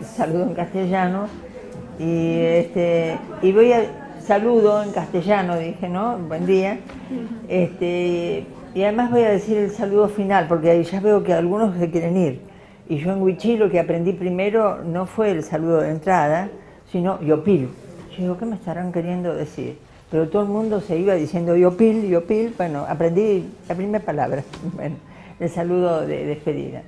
saludo en castellano y saludo en castellano, dije, ¿no? Buen día. Y además voy a decir el saludo final, porque ya veo que algunos se quieren ir. Y yo en Huichí lo que aprendí primero no fue el saludo de entrada, sino Yopil. Yo digo, ¿qué me estarán queriendo decir? Pero todo el mundo se iba diciendo Yopil, Yopil. Bueno, aprendí la primera palabra, bueno, el saludo de despedida.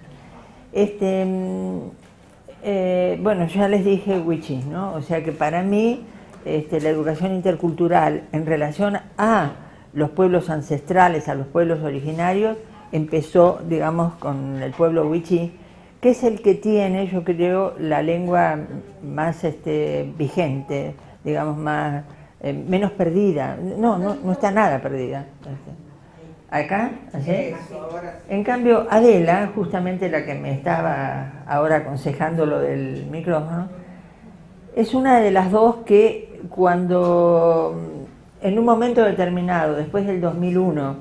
Bueno, ya les dije Huichí, ¿no? O sea que para mí la educación intercultural en relación a los pueblos ancestrales, a los pueblos originarios, empezó, digamos, con el pueblo Huichí, que es el que tiene, yo creo, la lengua más vigente, digamos, más menos perdida. No está nada perdida. ¿Acá? ¿Así? En cambio, Adela, justamente la que me estaba ahora aconsejando lo del micrófono, es una de las dos que cuando, en un momento determinado, después del 2001,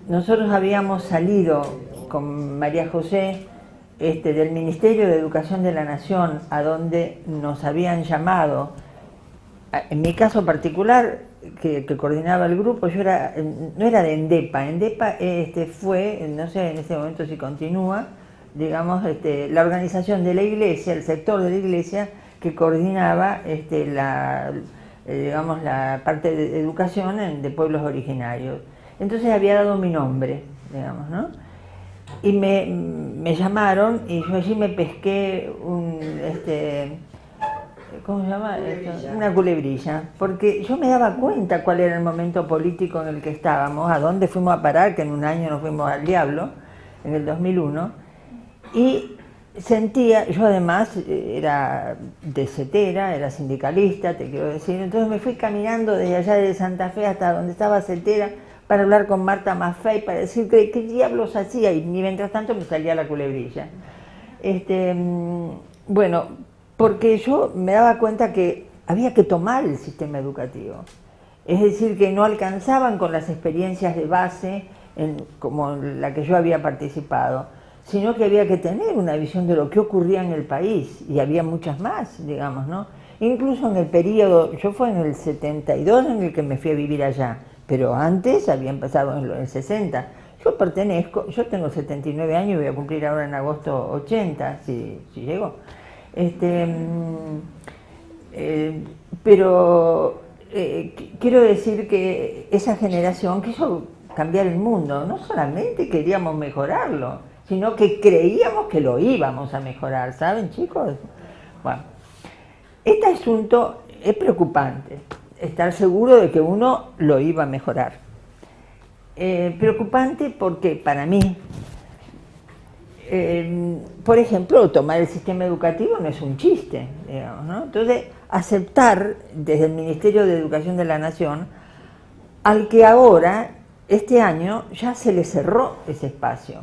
nosotros habíamos salido con María José del Ministerio de Educación de la Nación, a donde nos habían llamado. En mi caso particular, que coordinaba el grupo, yo no era de ENDEPA. ENDEPA fue, no sé en este momento si continúa, digamos, la organización de la iglesia, el sector de la iglesia que coordinaba digamos, la parte de educación de pueblos originarios. Entonces había dado mi nombre, digamos, ¿no? Y me llamaron y yo allí me pesqué ¿cómo se llama? Una culebrilla, porque yo me daba cuenta cuál era el momento político en el que estábamos, a dónde fuimos a parar, que en un año nos fuimos al diablo, en el 2001, y sentía, yo además era desetera, era sindicalista, te quiero decir, entonces me fui caminando desde allá de Santa Fe hasta donde estaba Cetera para hablar con Marta Maffei, para decir qué diablos hacía, y mientras tanto me salía la culebrilla. Bueno, porque yo me daba cuenta que había que tomar el sistema educativo, es decir, que no alcanzaban con las experiencias de base como la que yo había participado, sino que había que tener una visión de lo que ocurría en el país, y había muchas más, digamos, ¿no? Incluso en el periodo, yo fue en el 72 en el que me fui a vivir allá, pero antes había empezado en el 60. Yo tengo 79 años y voy a cumplir ahora en agosto 80, si llego. Pero quiero decir que esa generación quiso cambiar el mundo, no solamente queríamos mejorarlo, sino que creíamos que lo íbamos a mejorar, ¿saben, chicos? Bueno, este asunto es preocupante, estar seguro de que uno lo iba a mejorar. Preocupante porque para mí, por ejemplo, tomar el sistema educativo no es un chiste, digamos, ¿no? Entonces, aceptar desde el Ministerio de Educación de la Nación al que ahora, este año, ya se le cerró ese espacio.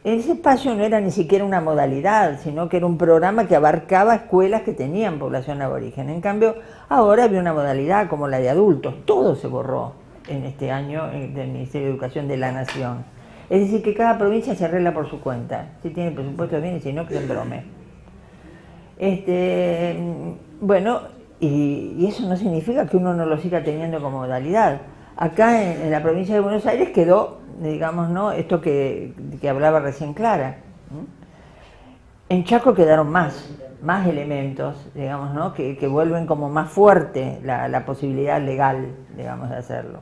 Ese espacio no era ni siquiera una modalidad, sino que era un programa que abarcaba escuelas que tenían población aborigen. En cambio, ahora había una modalidad como la de adultos. Todo se borró en este año del Ministerio de Educación de la Nación. Es decir, que cada provincia se arregla por su cuenta. Si tiene presupuesto bien y si no, que se embrome. Bueno, y eso no significa que uno no lo siga teniendo como modalidad. Acá en la provincia de Buenos Aires quedó, digamos, ¿no?, esto que hablaba recién Clara. En Chaco quedaron más elementos, digamos, ¿no?, que vuelven como más fuerte la posibilidad legal, digamos, de hacerlo.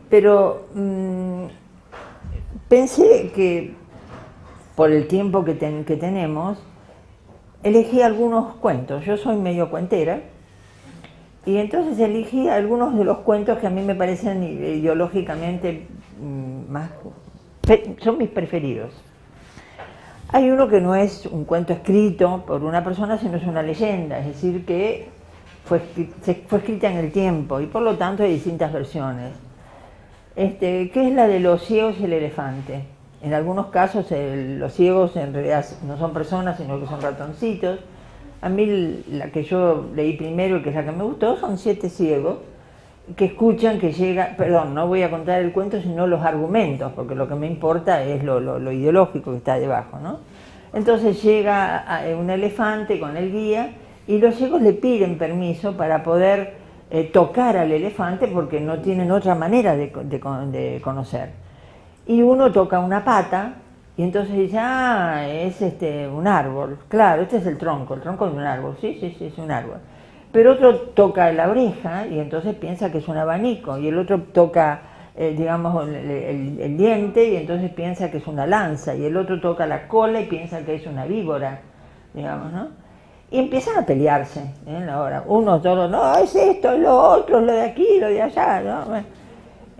Pero pensé que por el tiempo que tenemos, elegí algunos cuentos. Yo soy medio cuentera, y entonces elegí algunos de los cuentos que a mí me parecen ideológicamente son mis preferidos. Hay uno que no es un cuento escrito por una persona, sino es una leyenda, es decir, que fue escrita en el tiempo y por lo tanto hay distintas versiones, que es la de los ciegos y el elefante. En algunos casos los ciegos en realidad no son personas, sino que son ratoncitos. A mí la que yo leí primero y que es la que me gustó son 7 ciegos que escuchan que llega, perdón, no voy a contar el cuento sino los argumentos, porque lo que me importa es lo ideológico que está debajo, ¿no? Entonces llega un elefante con el guía y los ciegos le piden permiso para poder tocar al elefante porque no tienen otra manera de conocer. Y uno toca una pata y entonces dice, ah, es un árbol. Claro, este es el tronco de un árbol. Sí, sí, sí, es un árbol. Pero otro toca la oreja y entonces piensa que es un abanico. Y el otro toca, digamos, el diente y entonces piensa que es una lanza. Y el otro toca la cola y piensa que es una víbora, digamos, ¿no? Y empiezan a pelearse, ahora, unos todos, no, es esto, es lo otro, es lo de aquí, lo de allá, ¿no? Bueno,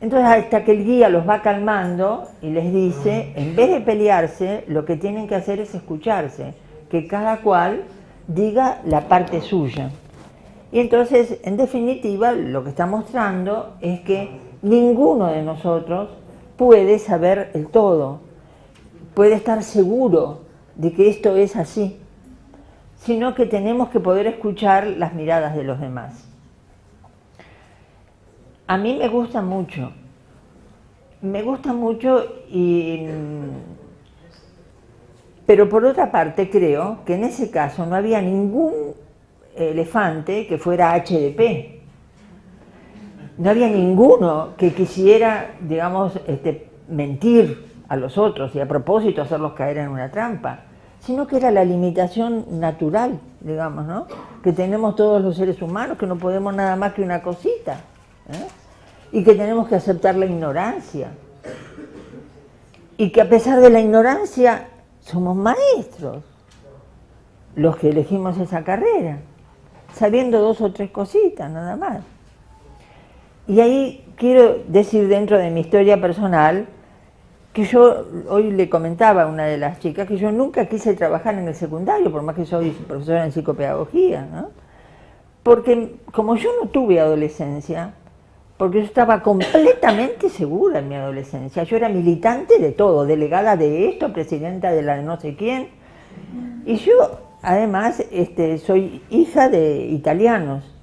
entonces hasta que el guía los va calmando y les dice, en vez de pelearse, lo que tienen que hacer es escucharse, que cada cual diga la parte suya. Y entonces, en definitiva, lo que está mostrando es que ninguno de nosotros puede saber el todo, puede estar seguro de que esto es así, sino que tenemos que poder escuchar las miradas de los demás. A mí me gusta mucho pero por otra parte creo que en ese caso no había ningún elefante que fuera HDP. No había ninguno que quisiera, digamos, mentir a los otros y a propósito hacerlos caer en una trampa, sino que era la limitación natural, digamos, ¿no? Que tenemos todos los seres humanos, que no podemos nada más que una cosita, y que tenemos que aceptar la ignorancia, y que a pesar de la ignorancia somos maestros, los que elegimos esa carrera, sabiendo 2 o 3 cositas, nada más. Y ahí quiero decir, dentro de mi historia personal, que yo hoy le comentaba a una de las chicas que yo nunca quise trabajar en el secundario, por más que soy profesora en psicopedagogía, ¿no? Porque como yo no tuve adolescencia, porque yo estaba completamente segura en mi adolescencia, yo era militante de todo, delegada de esto, presidenta de la de no sé quién, y yo además soy hija de italianos,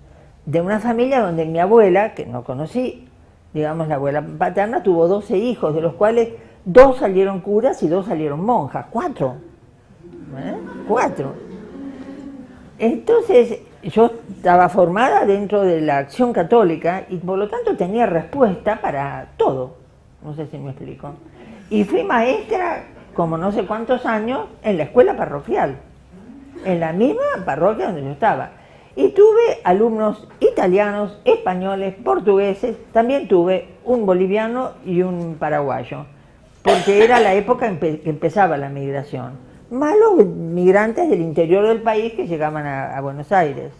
de una familia donde mi abuela, que no conocí, digamos la abuela paterna, tuvo 12 hijos, de los cuales 2 salieron curas y 2 salieron monjas, 4. 4. Entonces yo estaba formada dentro de la Acción Católica y por lo tanto tenía respuesta para todo, no sé si me explico. Y fui maestra como no sé cuántos años en la escuela parroquial, en la misma parroquia donde yo estaba. Y tuve alumnos italianos, españoles, portugueses, también tuve un boliviano y un paraguayo, porque era la época en que empezaba la migración, más los migrantes del interior del país que llegaban a Buenos Aires.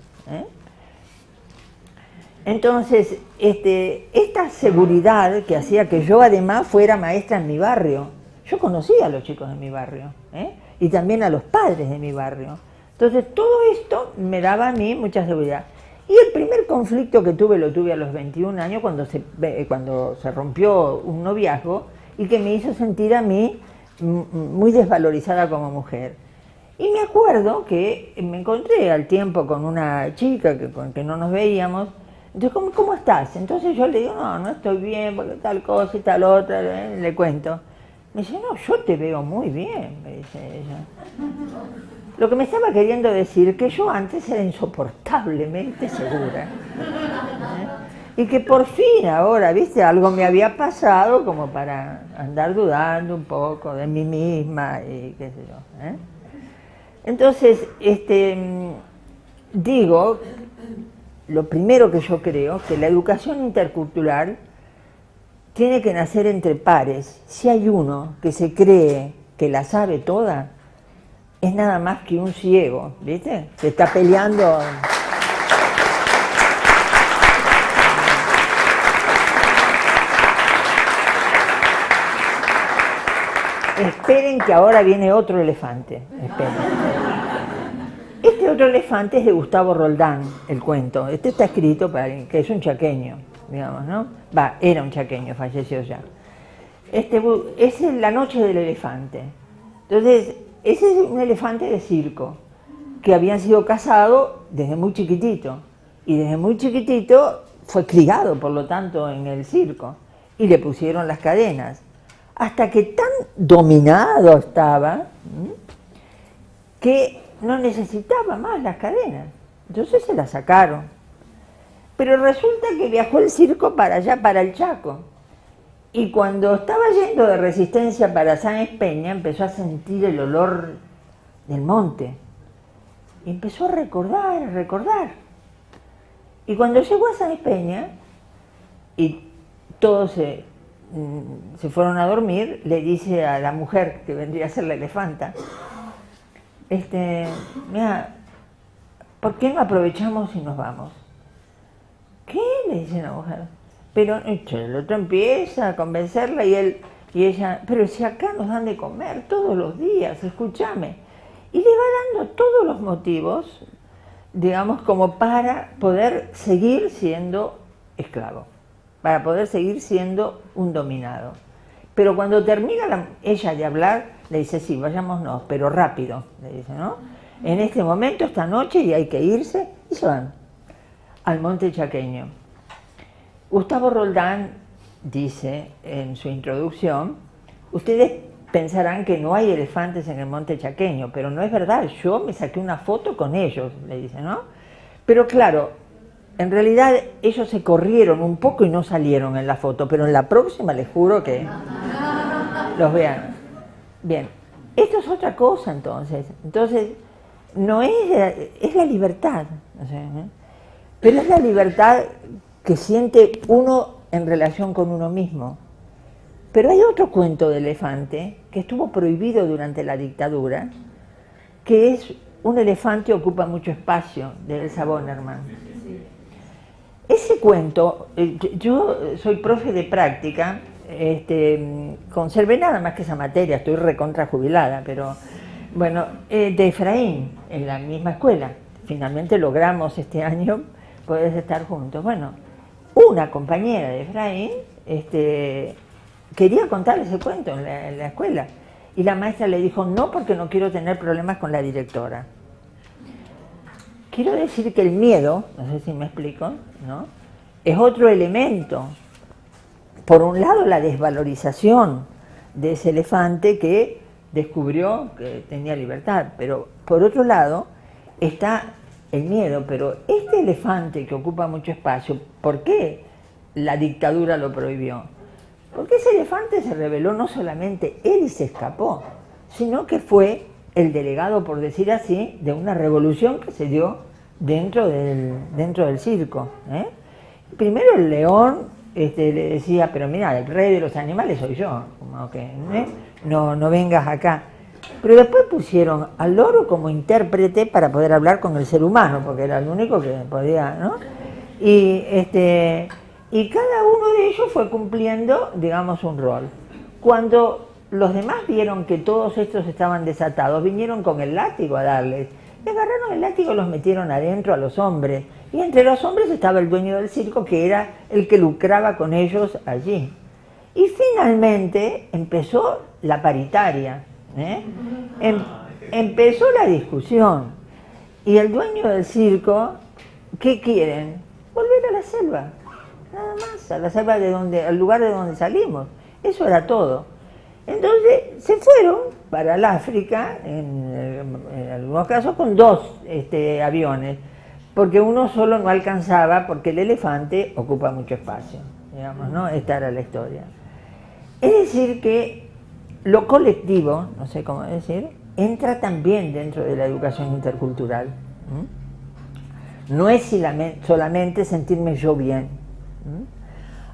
Entonces, esta seguridad que hacía que yo además fuera maestra en mi barrio, yo conocía a los chicos de mi barrio, y también a los padres de mi barrio. Entonces, todo esto me daba a mí mucha seguridad. Y el primer conflicto que tuve, lo tuve a los 21 años, cuando se rompió un noviazgo, y que me hizo sentir a mí muy desvalorizada como mujer. Y me acuerdo que me encontré al tiempo con una chica con que no nos veíamos. Entonces, ¿cómo estás? Entonces yo le digo, no estoy bien, porque tal cosa y tal otra, le cuento. Me dice, no, yo te veo muy bien, me dice ella. Lo que me estaba queriendo decir que yo antes era insoportablemente segura. Y que por fin ahora, viste, algo me había pasado como para andar dudando un poco de mí misma y qué sé yo. Entonces, digo, lo primero que yo creo, que la educación intercultural tiene que nacer entre pares. Si hay uno que se cree que la sabe toda, es nada más que un ciego, ¿viste? Se está peleando. Esperen que ahora viene otro elefante. Esperen. Este otro elefante es de Gustavo Roldán, el cuento. Este está escrito para alguien que es un chaqueño, digamos, ¿no? Era un chaqueño, falleció ya. Es La noche del elefante. Entonces, ese es un elefante de circo, que había sido cazado desde muy chiquitito. Y desde muy chiquitito fue criado, por lo tanto, en el circo. Y le pusieron las cadenas. Hasta que tan dominado estaba, que no necesitaba más las cadenas. Entonces se las sacaron. Pero resulta que viajó el circo para allá, para el Chaco. Y cuando estaba yendo de Resistencia para Sáenz Peña, empezó a sentir el olor del monte. Y empezó a recordar, a recordar. Y cuando llegó a Sáenz Peña, y todos se fueron a dormir, le dice a la mujer, que vendría a ser la elefanta, mira, ¿por qué no aprovechamos y nos vamos? ¿Qué? Le dice la mujer. Pero el otro empieza a convencerla y ella, pero si acá nos dan de comer todos los días, escúchame. Y le va dando todos los motivos, digamos, como para poder seguir siendo esclavo, para poder seguir siendo un dominado. Pero cuando termina ella de hablar, le dice, sí, vayámonos, pero rápido, le dice, ¿no? En este momento, esta noche, y hay que irse, y se van al monte chaqueño. Gustavo Roldán dice en su introducción, ustedes pensarán que no hay elefantes en el monte chaqueño, pero no es verdad, yo me saqué una foto con ellos, le dice, ¿no? Pero claro, en realidad ellos se corrieron un poco y no salieron en la foto, pero en la próxima les juro que los vean. Bien, esto es otra cosa entonces. Entonces, no es la libertad, no sé, ¿eh? Pero es la libertad que siente uno en relación con uno mismo. Pero hay otro cuento de elefante que estuvo prohibido durante la dictadura, que es Un elefante ocupa mucho espacio, de Elsa Bonnerman. Ese cuento, yo soy profe de práctica, conservé nada más que esa materia, estoy recontra jubilada, pero bueno, de Efraín, en la misma escuela. Finalmente logramos este año poder estar juntos. Bueno, una compañera de Efraín quería contar ese cuento en la escuela y la maestra le dijo, no, porque no quiero tener problemas con la directora. Quiero decir que el miedo, no sé si me explico, ¿no?, es otro elemento. Por un lado, la desvalorización de ese elefante que descubrió que tenía libertad, pero por otro lado está el miedo. Pero este elefante que ocupa mucho espacio, ¿por qué la dictadura lo prohibió? Porque ese elefante se rebeló, no solamente él se escapó, sino que fue el delegado, por decir así, de una revolución que se dio dentro del circo, ¿eh? Primero el león le decía, pero mira, el rey de los animales soy yo, como que no vengas acá. Pero después pusieron al loro como intérprete para poder hablar con el ser humano, porque era el único que podía, ¿no? Y cada uno de ellos fue cumpliendo, digamos, un rol. Cuando los demás vieron que todos estos estaban desatados, vinieron con el látigo a darles. Le agarraron el látigo y los metieron adentro a los hombres. Y entre los hombres estaba el dueño del circo, que era el que lucraba con ellos allí. Y finalmente empezó la paritaria, ¿eh? Empezó la discusión. Y el dueño del circo, ¿qué quieren? Volver a la selva. Nada más, a la selva al lugar de donde salimos. Eso era todo. Entonces se fueron para el África, en algunos casos con 2 aviones, porque uno solo no alcanzaba, porque el elefante ocupa mucho espacio, digamos, ¿no? Esta era la historia. Es decir que lo colectivo, no sé cómo decir, entra también dentro de la educación intercultural. No es solamente sentirme yo bien.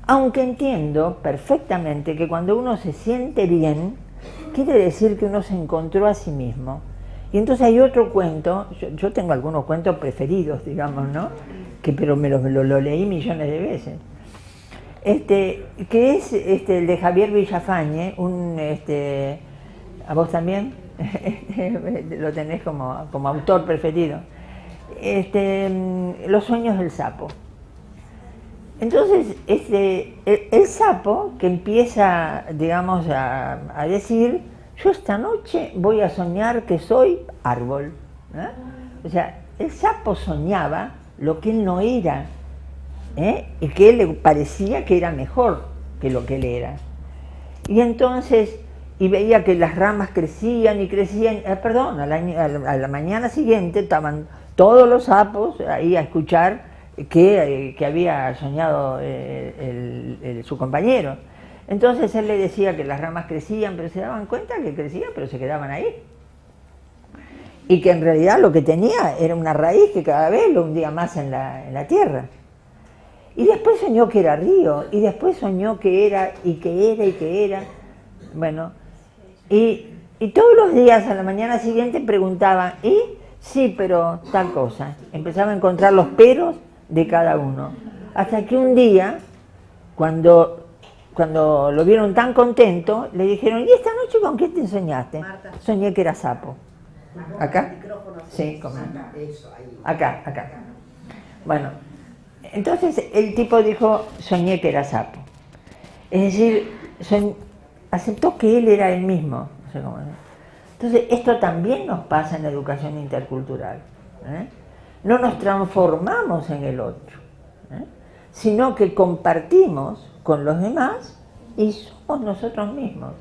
Aunque entiendo perfectamente que cuando uno se siente bien, quiere decir que uno se encontró a sí mismo. Y entonces hay otro cuento, yo tengo algunos cuentos preferidos, digamos, ¿no? Pero me lo leí millones de veces. Que es el de Javier Villafañe, ¿a vos también? Lo tenés como autor preferido. Los sueños del sapo. Entonces, el sapo que empieza, digamos, a decir, yo esta noche voy a soñar que soy árbol, ¿eh? O sea, el sapo soñaba lo que él no era, ¿eh? Y que él le parecía que era mejor que lo que él era. Y entonces, y veía que las ramas crecían y crecían, perdón, a la mañana siguiente estaban todos los sapos ahí a escuchar que había soñado su compañero. Entonces él le decía que las ramas crecían, pero se daban cuenta que crecían, pero se quedaban ahí. Y que en realidad lo que tenía era una raíz que cada vez lo hundía más en la tierra. Y después soñó que era río, y después soñó que era, y que era, y que era. Bueno, y todos los días a la mañana siguiente preguntaban, ¿y? Sí, pero tal cosa. Empezaba a encontrar los peros de cada uno. Hasta que un día, cuando lo vieron tan contento, le dijeron, ¿y esta noche con qué te soñaste? Marta. Soñé que era sapo. ¿Acá? Sí, como acá. Bueno, entonces el tipo dijo, soñé que era sapo. Es decir, aceptó que él era él mismo. No sé cómo decir. Entonces, esto también nos pasa en la educación intercultural. No nos transformamos en el otro, sino que compartimos con los demás y somos nosotros mismos.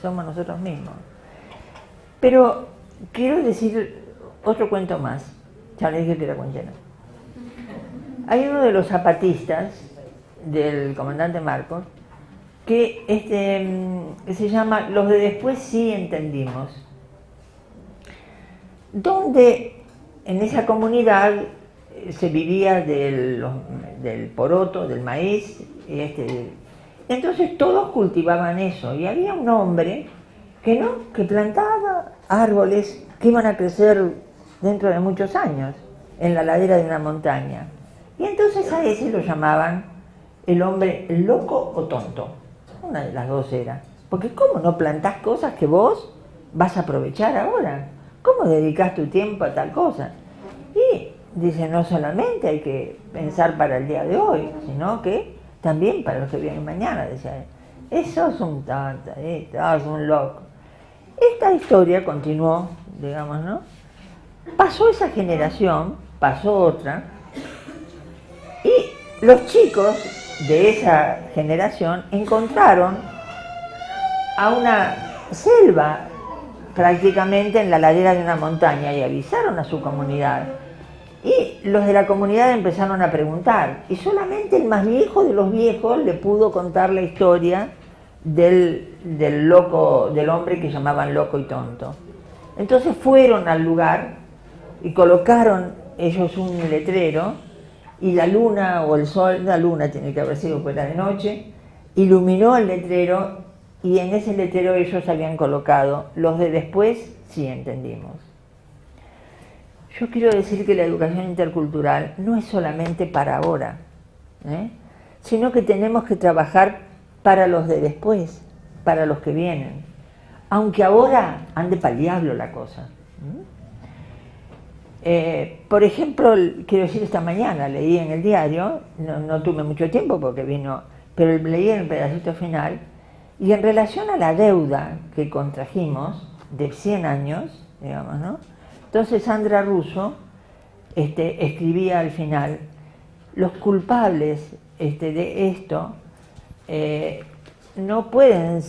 Somos nosotros mismos. Pero quiero decir otro cuento más. Ya les dije que era cuentera. Hay uno de los zapatistas del comandante Marcos que se llama Los de después sí entendimos, donde en esa comunidad se vivía del poroto, del maíz, entonces todos cultivaban eso, y había un hombre que plantaba árboles que iban a crecer dentro de muchos años en la ladera de una montaña, y entonces a ese lo llamaban el hombre loco o tonto. Una de las dos era. Porque ¿cómo no plantás cosas que vos vas a aprovechar ahora? ¿Cómo dedicás tu tiempo a tal cosa? Y dice, no solamente hay que pensar para el día de hoy, sino que también para los que vienen mañana, decía él. Eso es un tonto, es un loco. Esta historia continuó, digamos, ¿no? Pasó esa generación, pasó otra, y los chicos de esa generación encontraron a una selva prácticamente en la ladera de una montaña y avisaron a su comunidad. Y los de la comunidad empezaron a preguntar, y solamente el más viejo de los viejos le pudo contar la historia del hombre que llamaban loco y tonto. Entonces fueron al lugar y colocaron ellos un letrero, y la luna o el sol, la luna tiene que haber sido fuera de noche, iluminó el letrero, y en ese letrero ellos habían colocado, los de después sí entendimos. Yo quiero decir que la educación intercultural no es solamente para ahora, sino que tenemos que trabajar para los de después, para los que vienen, aunque ahora ande pa'l diablo la cosa. Por ejemplo, quiero decir, esta mañana leí en el diario, no tuve mucho tiempo porque vino, pero leí en el pedacito final, y en relación a la deuda que contrajimos de 100 años, digamos, ¿no? Entonces Sandra Russo escribía al final, los culpables de esto no pueden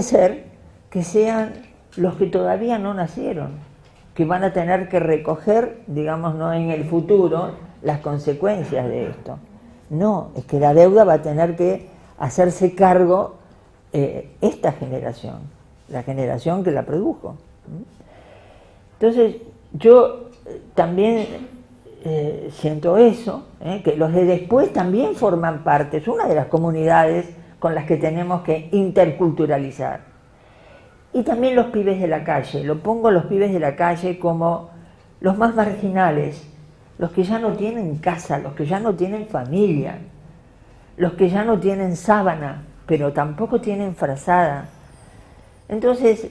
ser que sean los que todavía no nacieron, que van a tener que recoger, digamos, ¿no?, en el futuro las consecuencias de esto. No, es que la deuda va a tener que hacerse cargo esta generación, la generación que la produjo. Entonces, yo también siento eso, que los de después también forman parte, es una de las comunidades con las que tenemos que interculturalizar. Y también los pibes de la calle, lo pongo a los pibes de la calle como los más marginales, los que ya no tienen casa, los que ya no tienen familia, los que ya no tienen sábana, pero tampoco tienen frazada. Entonces,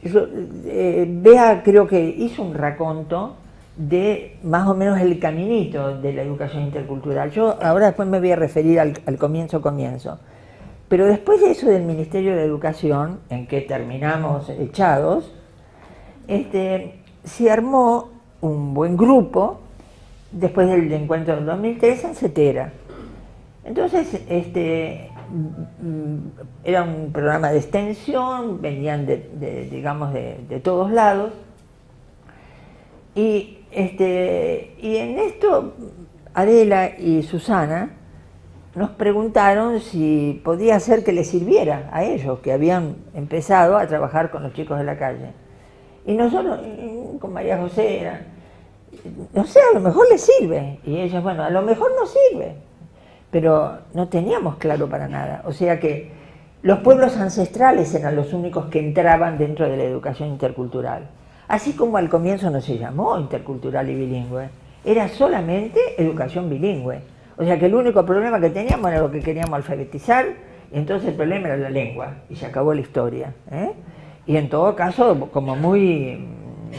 Bea creo que hizo un raconto de más o menos el caminito de la educación intercultural. Yo ahora después me voy a referir al comienzo. Pero después de eso del Ministerio de Educación, en que terminamos echados, se armó un buen grupo, después del encuentro del 2003, en Cetera. Entonces, era un programa de extensión, venían digamos de todos lados, y en esto Adela y Susana nos preguntaron si podía ser que les sirviera a ellos, que habían empezado a trabajar con los chicos de la calle. Y nosotros, con María José, no sé, a lo mejor les sirve. Y ellas, bueno, a lo mejor no sirve. Pero no teníamos claro para nada. O sea que los pueblos ancestrales eran los únicos que entraban dentro de la educación intercultural. Así como al comienzo no se llamó intercultural y bilingüe, era solamente educación bilingüe. O sea que el único problema que teníamos era lo que queríamos alfabetizar, y entonces el problema era la lengua, y se acabó la historia. Y en todo caso, como muy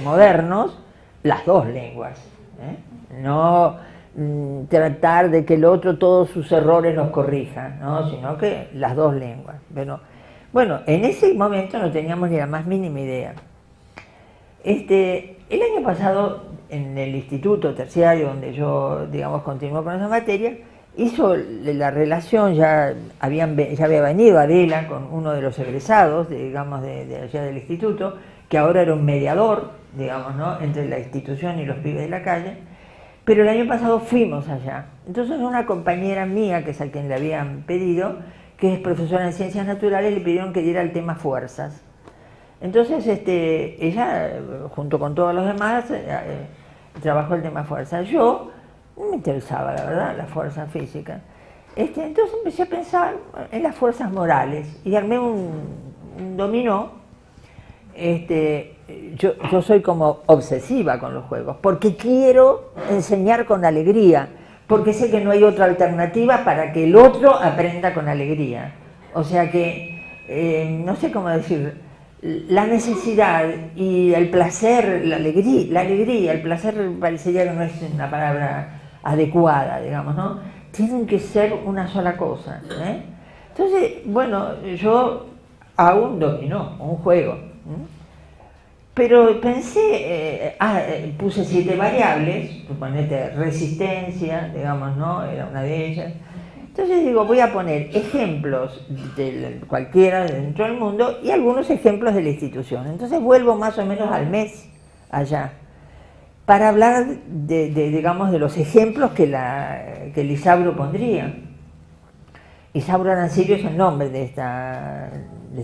modernos, las dos lenguas. No tratar de que el otro todos sus errores los corrija, ¿no? Sino que las dos lenguas. Pero, bueno, en ese momento no teníamos ni la más mínima idea. El año pasado, en el instituto terciario, donde yo, digamos, continuó con esa materia, hizo la relación, ya había venido Adela con uno de los egresados, digamos, de allá del instituto, que ahora era un mediador, digamos, ¿no?, entre la institución y los pibes de la calle, pero el año pasado fuimos allá. Entonces una compañera mía, que es a quien le habían pedido, que es profesora en Ciencias Naturales, le pidieron que diera el tema fuerzas. Entonces ella, junto con todos los demás, trabajó el tema fuerza. Yo no me interesaba, la verdad, la fuerza física. Entonces empecé a pensar en las fuerzas morales y armé un dominó. Yo soy como obsesiva con los juegos, porque quiero enseñar con alegría, porque sé que no hay otra alternativa para que el otro aprenda con alegría. O sea que, no sé cómo decir, la necesidad y el placer, la alegría, el placer parecería que no es una palabra adecuada, digamos, ¿no? Tienen que ser una sola cosa. Entonces, bueno, yo hago un dominó, un juego. Pero pensé, puse 7 variables, suponete resistencia, digamos, ¿no? Era una de ellas. Entonces digo, voy a poner ejemplos de cualquiera dentro del mundo y algunos ejemplos de la institución. Entonces vuelvo más o menos al mes allá para hablar digamos, de los ejemplos que el Isauro pondría. Isauro Arancibio es el nombre de esta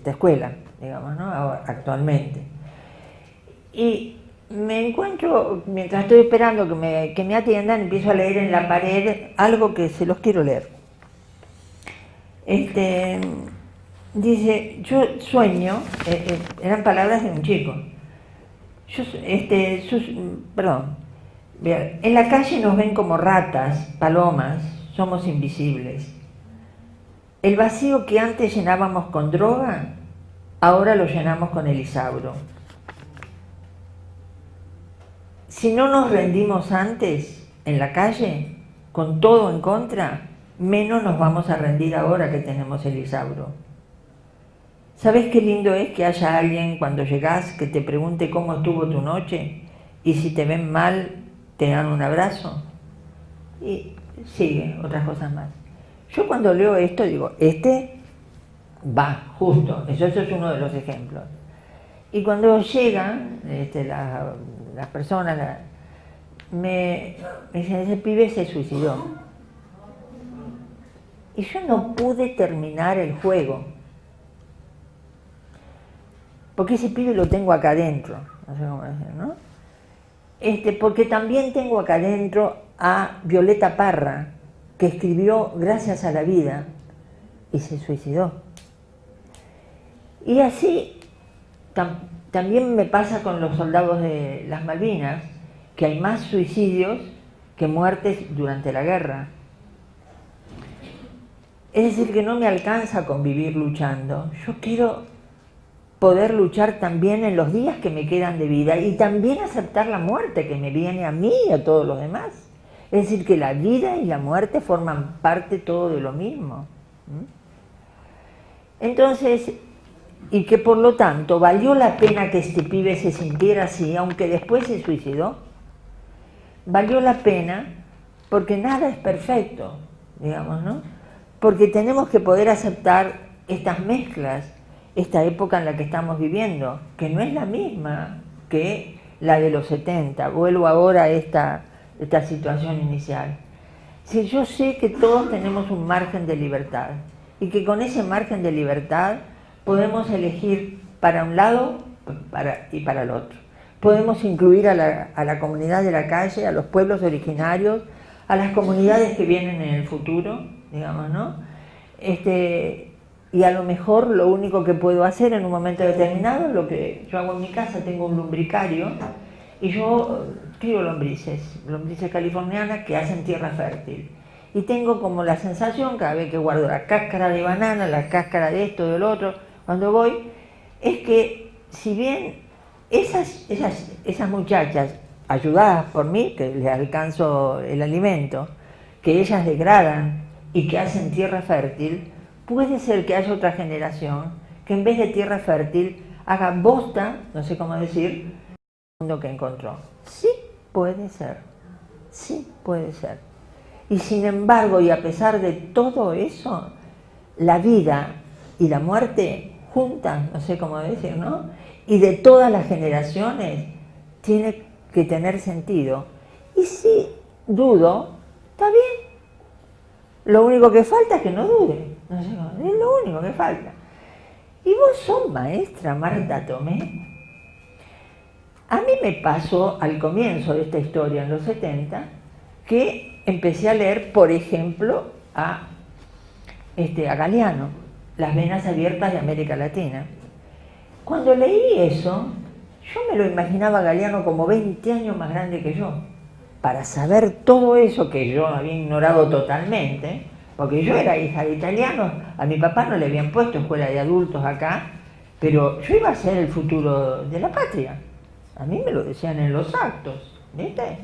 escuela, digamos, ¿no?, actualmente. Y me encuentro, mientras estoy esperando que me atiendan, empiezo a leer en la pared algo que se los quiero leer. Dice, yo sueño, eran palabras de un chico. En la calle nos ven como ratas, palomas, somos invisibles. El vacío que antes llenábamos con droga, ahora lo llenamos con el Isauro. Si no nos rendimos antes en la calle, con todo en contra, menos nos vamos a rendir ahora que tenemos el Isauro. ¿Sabes qué lindo es que haya alguien cuando llegás que te pregunte cómo estuvo tu noche y si te ven mal te dan un abrazo? Y sigue, otras cosas más. Yo cuando leo esto digo, va, justo, eso es uno de los ejemplos. Y cuando llegan las personas, me dicen, ese pibe se suicidó. Y yo no pude terminar el juego. Porque ese pibe lo tengo acá adentro, no sé cómo decir, ¿no? Porque también tengo acá adentro a Violeta Parra, que escribió Gracias a la vida y se suicidó. Y así también me pasa con los soldados de las Malvinas, que hay más suicidios que muertes durante la guerra. Es decir, que no me alcanza con vivir luchando. Yo quiero poder luchar también en los días que me quedan de vida y también aceptar la muerte que me viene a mí y a todos los demás. Es decir, que la vida y la muerte forman parte todo de lo mismo. Entonces, y que por lo tanto valió la pena que este pibe se sintiera así, aunque después se suicidó. Valió la pena porque nada es perfecto, digamos, ¿no? porque tenemos que poder aceptar estas mezclas, esta época en la que estamos viviendo, que no es la misma que la de los 70. Vuelvo ahora a esta situación inicial. Si yo sé que todos tenemos un margen de libertad y que con ese margen de libertad podemos elegir para un lado y para el otro. Podemos incluir a la comunidad de la calle, a los pueblos originarios, a las comunidades que vienen en el futuro, digamos, ¿no? Y a lo mejor lo único que puedo hacer en un momento determinado, lo que yo hago en mi casa, tengo un lumbricario y yo crío lombrices californianas que hacen tierra fértil. Y tengo como la sensación, cada vez que guardo la cáscara de banana, la cáscara de esto, del otro, cuando voy, es que si bien esas muchachas, ayudadas por mí, que les alcanzo el alimento, que ellas degradan y que hacen tierra fértil, puede ser que haya otra generación que en vez de tierra fértil haga bosta, no sé cómo decir, el mundo que encontró. Sí puede ser, sí puede ser. Y sin embargo, y a pesar de todo eso, la vida y la muerte juntas, no sé cómo decir, ¿no? Y de todas las generaciones tiene que tener sentido. Y si dudo, está bien. Lo único que falta es que no dude. No sé, es lo único que falta. Y vos sos maestra, Marta Tomé. A mí me pasó al comienzo de esta historia, en los 70, que empecé a leer, por ejemplo, a Galeano, Las venas abiertas de América Latina. Cuando leí eso, yo me lo imaginaba a Galeano como 20 años más grande que yo, para saber todo eso que yo había ignorado totalmente, porque yo era hija de italianos, a mi papá no le habían puesto escuela de adultos acá, pero yo iba a ser el futuro de la patria. A mí me lo decían en los actos, ¿viste?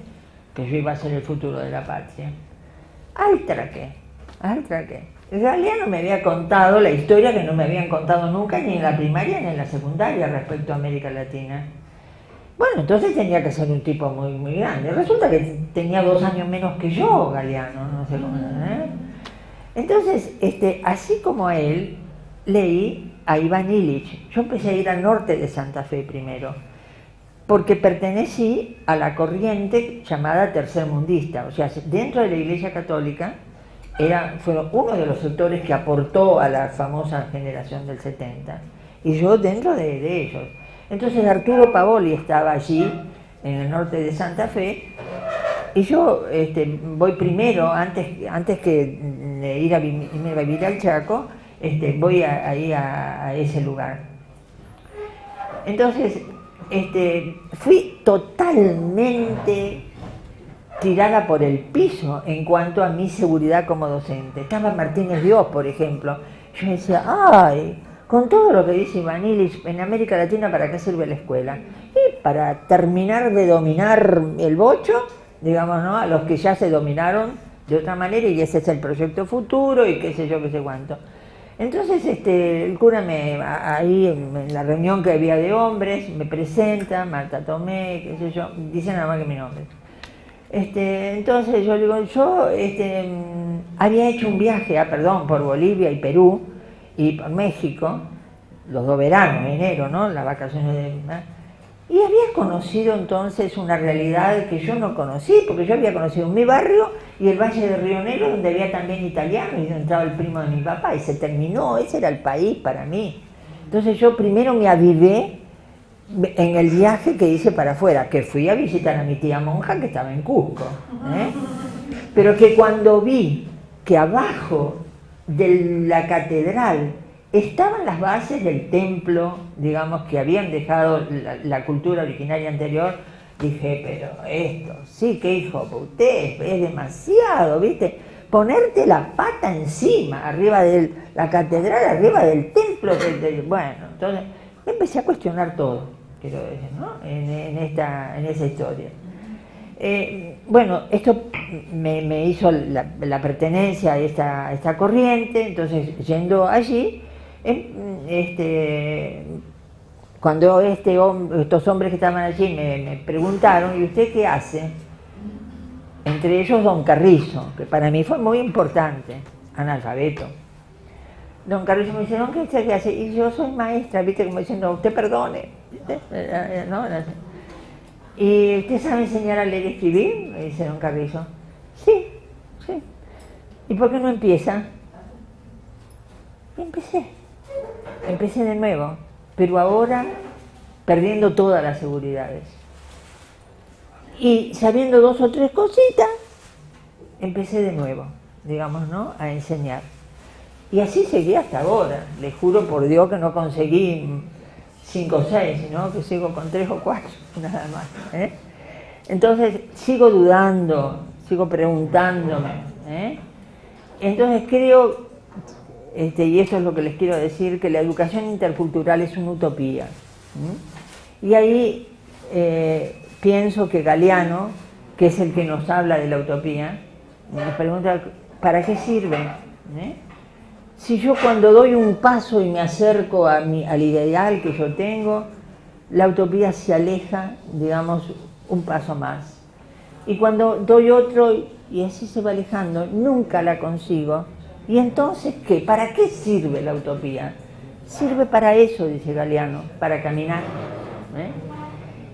Que yo iba a ser el futuro de la patria. Al traque. Galeano me había contado la historia que no me habían contado nunca, ni en la primaria ni en la secundaria, respecto a América Latina. Bueno, entonces tenía que ser un tipo muy, muy grande. Resulta que tenía 2 años menos que yo, Galeano, no sé cómo, ¿eh? Entonces, así como a él, leí a Iván Illich. Yo empecé a ir al norte de Santa Fe primero, porque pertenecí a la corriente llamada tercermundista. O sea, dentro de la Iglesia Católica, fueron uno de los sectores que aportó a la famosa generación del 70. Y yo dentro de ellos. Entonces Arturo Pavoli estaba allí, en el norte de Santa Fe, y yo voy primero, antes que ir a vivir al Chaco, voy ahí a ese lugar. Entonces, fui totalmente tirada por el piso en cuanto a mi seguridad como docente. Estaba Martínez Dios, por ejemplo. Yo decía, ay, con todo lo que dice Iván Illich, en América Latina, ¿para qué sirve la escuela? Y para terminar de dominar el bocho, digamos, ¿no? A los que ya se dominaron de otra manera, y ese es el proyecto futuro, y qué sé yo, qué sé cuánto. Entonces el cura ahí en la reunión que había de hombres, me presenta, Marta Tomé, qué sé yo, dice nada más que mi nombre. Entonces yo le digo, yo había hecho un viaje, por Bolivia y Perú, y por México, los 2 veranos, enero, ¿no? Las vacaciones y había conocido entonces una realidad que yo no conocí, porque yo había conocido mi barrio y el Valle de Río Negro, donde había también italianos, y donde estaba el primo de mi papá, y se terminó, ese era el país para mí. Entonces yo primero me avivé en el viaje que hice para afuera, que fui a visitar a mi tía monja que estaba en Cusco, pero que cuando vi que abajo de la catedral estaban las bases del templo, digamos, que habían dejado la cultura originaria anterior, dije, pero esto, sí que hijo de usted, es demasiado, ¿viste? Ponerte la pata encima, arriba de la catedral, arriba del templo, bueno, entonces empecé a cuestionar todo, quiero decir, ¿no? En esa historia. Bueno, esto me hizo la pertenencia a esta corriente. Entonces, yendo allí, cuando estos hombres que estaban allí me preguntaron, ¿y usted qué hace? Entre ellos don Carrizo, que para mí fue muy importante. analfabeto. Don Carlos me dice, ¿no? ¿Qué se hace? Y yo soy maestra, ¿viste? Como diciendo, usted perdone. ¿No? ¿Y usted sabe enseñar a leer y escribir? Me dice don Carrizo. Sí, sí. ¿Y por qué no empieza? Y empecé de nuevo, pero ahora perdiendo todas las seguridades. Y sabiendo 2 o 3 cositas, empecé de nuevo, digamos, ¿no? A enseñar. Y así seguí hasta ahora. Les juro por Dios que no conseguí 5 o 6, sino que sigo con 3 o 4, nada más. Entonces, sigo dudando, sigo preguntándome. Entonces creo, y eso es lo que les quiero decir, que la educación intercultural es una utopía. Y ahí pienso que Galeano, que es el que nos habla de la utopía, nos pregunta, ¿para qué sirve? Si yo cuando doy un paso y me acerco al ideal que yo tengo, la utopía se aleja, digamos, un paso más. Y cuando doy otro y así se va alejando, nunca la consigo. ¿Y entonces qué? ¿Para qué sirve la utopía? Sirve para eso, dice Galeano, para caminar.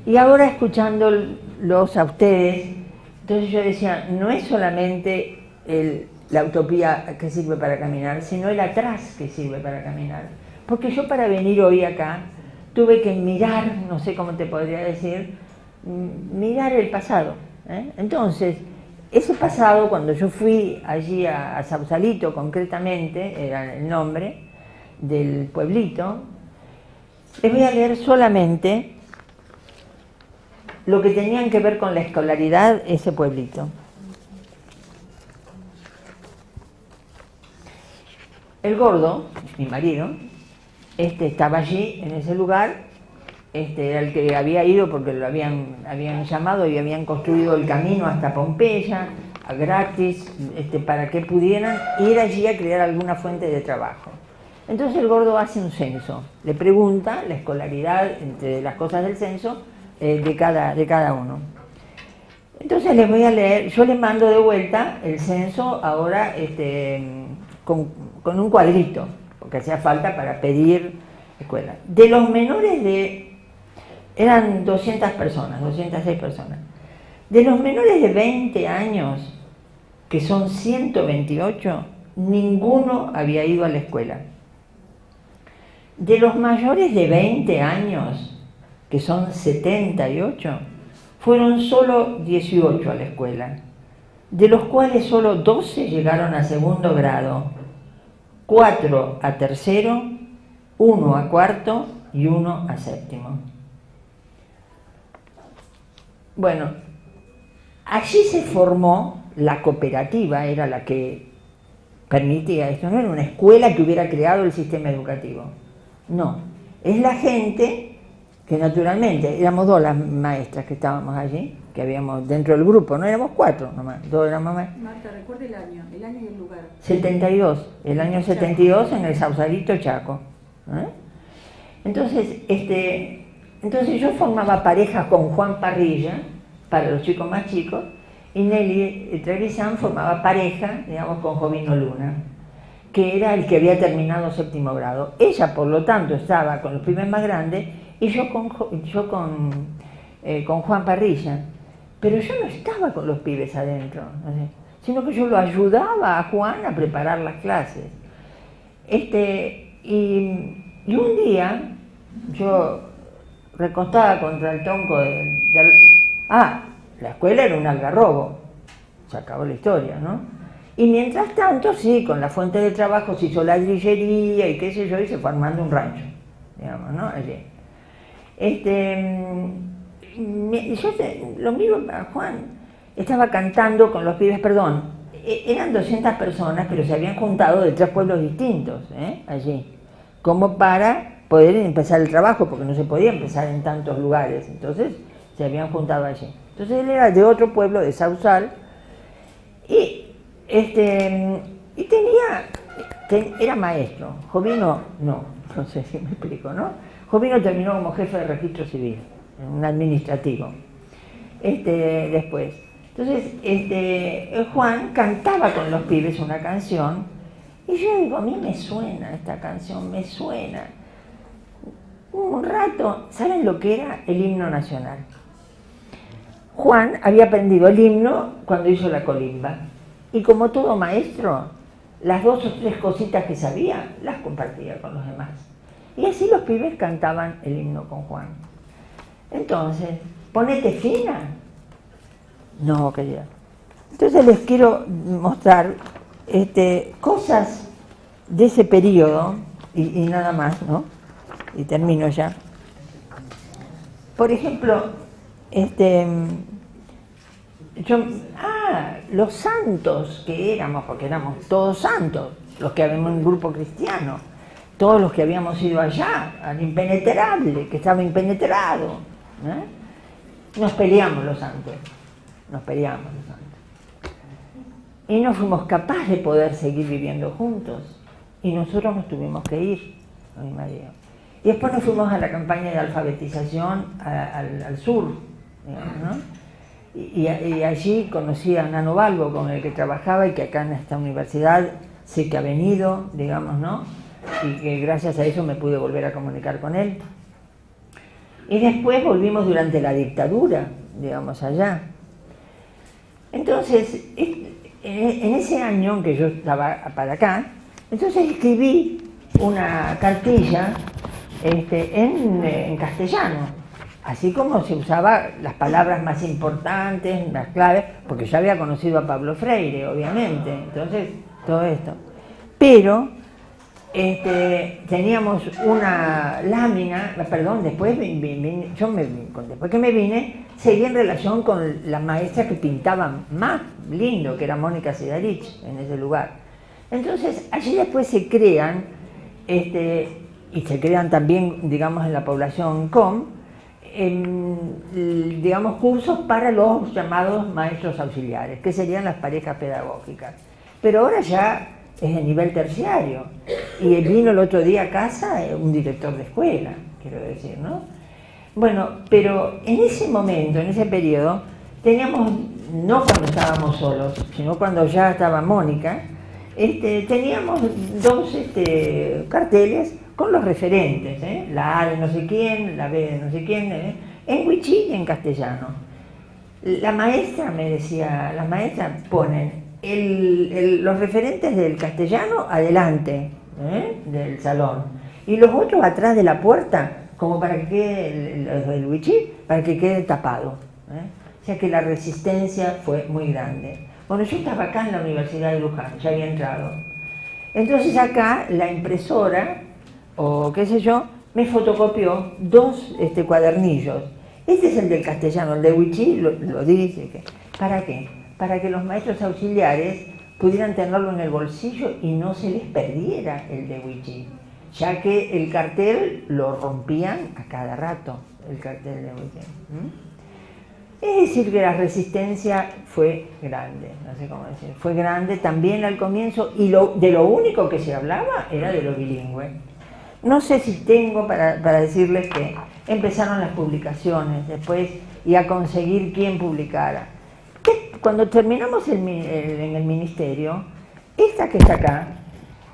Y ahora escuchándolos a ustedes, entonces yo decía, no es solamente la utopía que sirve para caminar, sino el atrás que sirve para caminar. Porque yo para venir hoy acá tuve que mirar, no sé cómo te podría decir, mirar el pasado. Entonces, ese pasado, cuando yo fui allí a Sausalito, concretamente, era el nombre del pueblito, les voy a leer solamente lo que tenían que ver con la escolaridad ese pueblito. El gordo, mi marido, estaba allí, en ese lugar, era el que había ido porque lo habían llamado y habían construido el camino hasta Pompeya, gratis, para que pudieran ir allí a crear alguna fuente de trabajo. Entonces el gordo hace un censo, le pregunta la escolaridad, entre las cosas del censo, de cada uno. Entonces les voy a leer, yo les mando de vuelta el censo ahora con un cuadrito, porque hacía falta para pedir escuela. De los menores eran 200 personas, 206 personas. De los menores de 20 años, que son 128, ninguno había ido a la escuela. De los mayores de 20 años, que son 78, fueron solo 18 a la escuela, de los cuales solo 12 llegaron a 2º grado, 4 a 3º, 1 a 4º y 1 a 7º. Bueno, allí se formó la cooperativa, era la que permitía esto, no era una escuela que hubiera creado el sistema educativo, no, es la gente que naturalmente, éramos 2 las maestras que estábamos allí, que habíamos dentro del grupo, no éramos 4 nomás, 2 éramos maestras. Marta, recuerda el año y el lugar. 72, el año 72 en el Sausalito, Chaco. Entonces yo formaba parejas con Juan Parrilla, para los chicos más chicos, y Nelly Trevisan formaba pareja, digamos, con Jovino Luna, que era el que había terminado 7º grado. Ella, por lo tanto, estaba con los pibes más grandes, y yo con Juan Parrilla. Pero yo no estaba con los pibes adentro, sino que yo lo ayudaba a Juan a preparar las clases. Y un día, yo recostada contra el tronco la escuela era un algarrobo, se acabó la historia, ¿no? Y mientras tanto, sí, con la fuente de trabajo se hizo ladrillería y qué sé yo, y se fue armando un rancho, digamos, ¿no? Allí. Yo lo miro a Juan, estaba cantando con los pibes, perdón, eran 200 personas, pero se habían juntado de 3 pueblos distintos, allí, como para poder empezar el trabajo, porque no se podía empezar en tantos lugares, entonces se habían juntado allí. Entonces él era de otro pueblo, de Sausal, y era maestro. Jovino no sé si me explico, ¿no? Jovino terminó como jefe de registro civil, un administrativo, después. Entonces, Juan cantaba con los pibes una canción Y yo digo, a mí me suena esta canción, me suena. Un rato, ¿saben lo que era el himno nacional? Juan había aprendido el himno cuando hizo la colimba. Y como todo maestro, las 2 o 3 cositas que sabía, las compartía con los demás. Y así los pibes cantaban el himno con Juan. Entonces, ponete fina. No, querida. Entonces les quiero mostrar cosas de ese periodo, y nada más, ¿no? Y termino ya. Por ejemplo, los santos que éramos, porque éramos todos santos, los que habíamos un grupo cristiano, todos los que habíamos ido allá, al impenetrable, que estaba impenetrado, nos peleamos los santos, y no fuimos capaces de poder seguir viviendo juntos, y nosotros nos tuvimos que ir, mi marido. Y después nos fuimos a la campaña de alfabetización al sur, digamos, ¿no? Y allí conocí a Nano Balbo, con el que trabajaba y que acá en esta universidad sé que ha venido, digamos, ¿no? Y que gracias a eso me pude volver a comunicar con él. Y después volvimos durante la dictadura, digamos, allá. Entonces, en ese año en que yo estaba para acá, entonces escribí una cartilla en castellano, así como se usaba las palabras más importantes, las claves, porque ya había conocido a Pablo Freire, obviamente, entonces todo esto. Pero teníamos una lámina, perdón, después que me vine, seguí en relación con la maestra que pintaba más lindo, que era Mónica Sidarich, en ese lugar. Entonces, allí después se crean, y se crean también, digamos, en la población digamos, cursos para los llamados maestros auxiliares, que serían las parejas pedagógicas. Pero ahora ya es de nivel terciario. Y vino el otro día a casa un director de escuela, quiero decir, ¿no? Bueno, pero en ese momento, en ese periodo, teníamos, no cuando estábamos solos, sino cuando ya estaba Mónica, teníamos 2 carteles con los referentes, la A de no sé quién, la B de no sé quién, en wichí y en castellano. La maestra me decía, las maestras ponen los referentes del castellano adelante del salón y los otros atrás de la puerta, como para que quede el wichí, para que quede tapado. O sea que la resistencia fue muy grande. Bueno, yo estaba acá en la Universidad de Luján, ya había entrado. Entonces acá la impresora, o qué sé yo, me fotocopió 2 cuadernillos. Este es el del castellano, el de wichí lo dice. ¿Para qué? Para que los maestros auxiliares pudieran tenerlo en el bolsillo y no se les perdiera el de wichí, ya que el cartel lo rompían a cada rato, el cartel de wichí. Es decir, que la resistencia fue grande, no sé cómo decir, fue grande también al comienzo, y de lo único que se hablaba era de lo bilingüe. No sé si tengo para decirles que empezaron las publicaciones después y a conseguir quién publicara. Cuando terminamos en el ministerio, esta que está acá,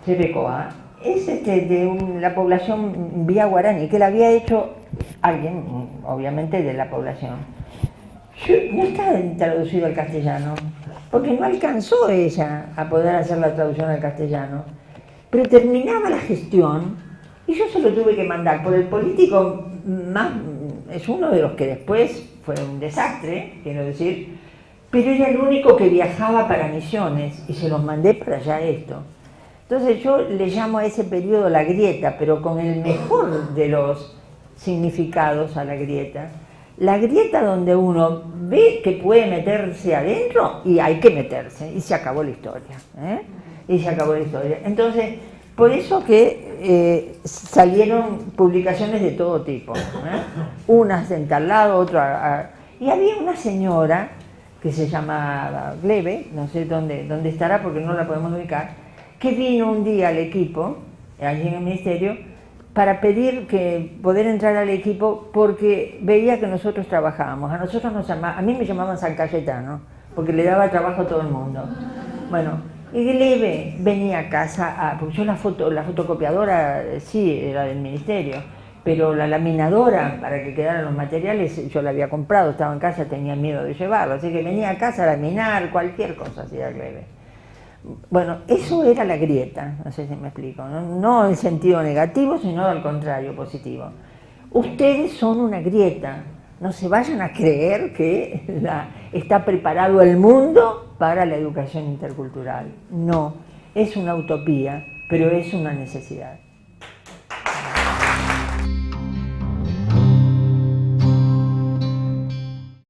Chepecoa, es de la población vía guaraní, que la había hecho alguien, obviamente, de la población. No está traducido al castellano, porque no alcanzó ella a poder hacer la traducción al castellano. Pero terminaba la gestión y yo se lo tuve que mandar por el político más, es uno de los que después fue un desastre, quiero decir, pero era el único que viajaba para Misiones y se los mandé para allá esto. Entonces yo le llamo a ese periodo la grieta, pero con el mejor de los significados a la grieta. La grieta donde uno ve que puede meterse adentro y hay que meterse, y se acabó la historia. Y se acabó la historia. Entonces, por eso que salieron publicaciones de todo tipo. Unas en tal lado, otras. Y había una señora que se llamaba Glebe, no sé dónde estará porque no la podemos ubicar, que vino un día al equipo, allí en el ministerio, para pedir poder entrar al equipo porque veía que nosotros trabajábamos. A mí me llamaban San Cayetano, porque le daba trabajo a todo el mundo. Bueno, Glebe venía a casa, porque yo la fotocopiadora sí era del ministerio, pero la laminadora para que quedaran los materiales yo la había comprado, estaba en casa, tenía miedo de llevarlo, así que venía a casa a laminar, cualquier cosa hacía Glebe. Bueno, eso era la grieta, no sé si me explico, no en sentido negativo, sino al contrario, positivo. Ustedes son una grieta, no se vayan a creer que está preparado el mundo para la educación intercultural. No, es una utopía, pero es una necesidad.